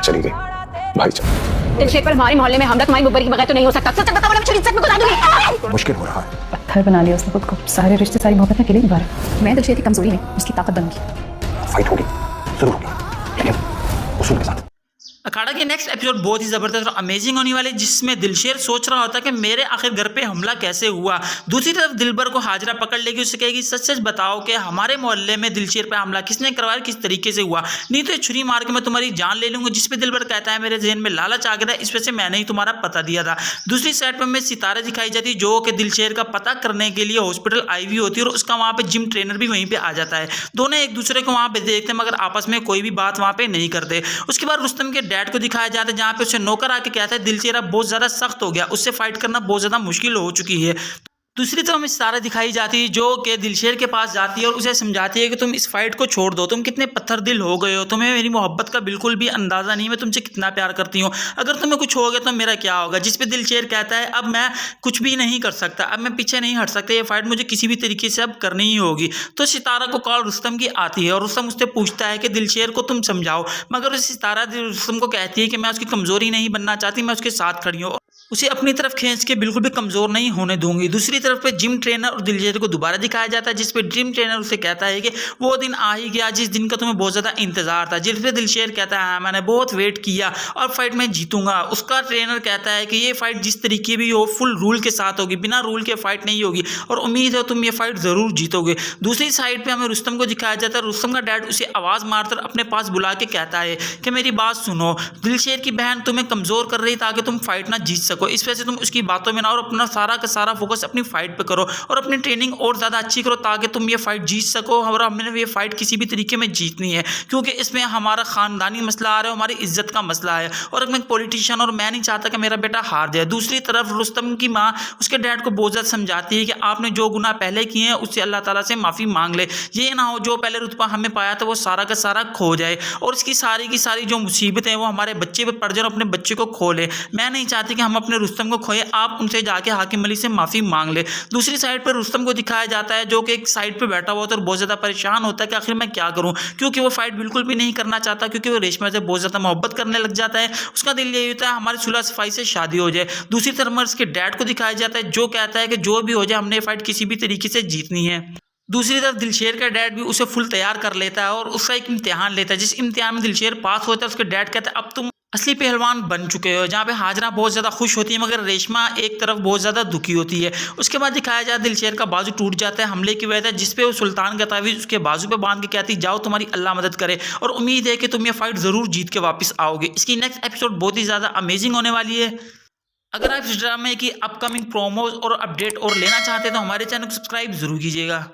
चली गई भाई चल। दिलशेर पर हमारे मोहल्ले में हमला तुम्हारी मुखबरी के बगैर तो नहीं हो सकता। सच बता वरना मैं इज्जत में गुजार दूंगी। मुश्किल हो रहा है। पत्थर बना लिया उसने खुद को। सारे रिश्ते सारी मोहब्बत में अकेले निभा रहा। मैं दिलशेर की कमजोरी नहीं उसकी ताकत बनूंगी। फाइट होगी जरूर होगी, लेकिन उसूल के साथ। अखाड़ा के नेक्स्ट एपिसोड बहुत ही ज़बरदस्त और अमेजिंग होने वाले, जिसमें दिलशेर सोच रहा होता है कि मेरे आखिर घर पे हमला कैसे हुआ। दूसरी तरफ दिलबर को हाजरा पकड़ लेगी, उससे कहेगी सच सच बताओ कि हमारे मोहल्ले में दिलशेर पे हमला किसने करवाया, किस तरीके से हुआ, नहीं तो छुरी मार के मैं तुम्हारी जान ले लूँगा। जिस पे दिलबर कहता है मेरे जहन में लालच आ गया था, इस वजह से मैंने ही तुम्हारा पता दिया था। दूसरी साइड पर हमें सितारा दिखाई जाती है जो कि दिलशेर का पता करने के लिए हॉस्पिटल आई हुई होती है और उसका वहाँ पर जिम ट्रेनर भी वहीं पर आ जाता है। दोनों एक दूसरे को वहाँ पर देखते हैं मगर आपस में कोई भी बात वहाँ पर नहीं करते। उसके बाद रुस्तम के डैड को दिखाया जाता है जहां पे उसे नौकर आके कहता है दिलशेर अब बहुत ज्यादा सख्त हो गया, उससे फाइट करना बहुत ज्यादा मुश्किल हो चुकी है। दूसरी तरफ हमें सितारा दिखाई जाती है जो कि दिलशेर के पास जाती है और उसे समझाती है कि तुम इस फाइट को छोड़ दो, तुम कितने पत्थर दिल हो गए हो, तुम्हें मेरी मोहब्बत का बिल्कुल भी अंदाजा नहीं, मैं तुमसे कितना प्यार करती हूँ, अगर तुम्हें कुछ हो गया तो मेरा क्या होगा। जिस पे दिलशेर कहता है अब मैं कुछ भी नहीं कर सकता, अब मैं पीछे नहीं हट सकता, ये फाइट मुझे किसी भी तरीके से अब करनी ही होगी। तो सितारा को कॉल रुस्तम की आती है और रुस्तम उससे पूछता है कि दिलशेर को तुम समझाओ, मगर सितारा रुस्तम को कहती है कि मैं उसकी कमजोरी नहीं बनना चाहती, मैं उसके साथ खड़ी हूँ, उसे अपनी तरफ खींच के बिल्कुल भी कमजोर नहीं होने दूंगी। दूसरी तरफ पे जिम ट्रेनर और दिलशेर को दोबारा दिखाया जाता है जिस पे जिम ट्रेनर उसे कहता है कि वो दिन आ ही गया जिस दिन का तुम्हें बहुत ज़्यादा इंतजार था। जिस पे दिलशेर कहता है हाँ मैंने बहुत वेट किया और फाइट में जीतूंगा। उसका ट्रेनर कहता है कि ये फाइट जिस तरीके भी हो फुल रूल के साथ होगी, बिना रूल के फाइट नहीं होगी और उम्मीद है तुम ये फाइट ज़रूर जीतोगे। दूसरी साइड पर हमें रुस्तम को दिखाया जाता है, रुस्तम का डैड उसे आवाज़ मारकर अपने पास बुला के कहता है कि मेरी बात सुनो, दिलशेर की बहन तुम्हें कमज़ोर कर रही ताकि तुम फाइट ना जीत सको, इस वजह से तुम उसकी बातों में ना और अपना सारा का सारा फोकस अपनी फाइट पे करो और अपनी ट्रेनिंग और ज़्यादा अच्छी करो ताकि तुम ये फाइट जीत सको। और हमने ये फाइट किसी भी तरीके में जीतनी है क्योंकि इसमें हमारा ख़ानदानी मसला आ रहा है, हमारी इज्जत का मसला है और मैं पॉलिटिशियन और मैं नहीं चाहता कि मेरा बेटा हार जाए। दूसरी तरफ रुस्तम की माँ उसके डैड को बहुत ज़्यादा समझाती है कि आपने जो गुनाह पहले किए हैं उससे अल्लाह ताला से माफ़ी मांग ले, ये ना हो जो पहले रुतबा हमें पाया था वो सारा का सारा खो जाए और इसकी सारी की सारी जो मुसीबतें वो हमारे बच्चे पर पड़ जाए और अपने बच्चे को खो ले। मैं नहीं चाहती कि हम अपने रुस्तम को खोए, आप उनसे जाके हाकिम अली से माफ़ी मांग ले। दूसरी साइड पर रुस्तम को दिखाया जाता है जो कि एक साइड पे बैठा हुआ होता है और बहुत ज़्यादा परेशान होता है कि आखिर मैं क्या करूं, क्योंकि वो फाइट बिल्कुल भी नहीं करना चाहता क्योंकि वो रेशमा से बहुत ज़्यादा मोहब्बत करने लग जाता है। उसका दिल यही होता है हमारी सुलह सफाई से शादी हो जाए। दूसरी तरफ उसके डैड को दिखाया जाता है जो कहता है कि जो भी हो जाए हमने ये फाइट किसी भी तरीके से जीतनी है। दूसरी तरफ दिलशेर का डैड भी उसे फुल तैयार कर लेता है और उसका एक इम्तिहान लेता है, जिस इम्तिहान में दिलशेर पास होता है उसके डैड कहता है अब तुम असली पहलवान बन चुके हो, जहाँ पे हाजरा बहुत ज़्यादा खुश होती है मगर रेशमा एक तरफ बहुत ज़्यादा दुखी होती है। उसके बाद दिखाया जाता है दिलशेर का बाजू टूट जाता है हमले की वजह से, जिस पे वो सुल्तान का तावीज़ उसके बाजू पे बांध के कहती जाओ तुम्हारी अल्लाह मदद करे और उम्मीद है कि तुम ये फाइट ज़रूर जीत के वापस आओगे। इसकी नेक्स्ट एपिसोड बहुत ही ज़्यादा अमेजिंग होने वाली है। अगर आप इस ड्रामे की अपकमिंग प्रोमोज और अपडेट और लेना चाहते हैं तो हमारे चैनल को सब्सक्राइब जरूर कीजिएगा।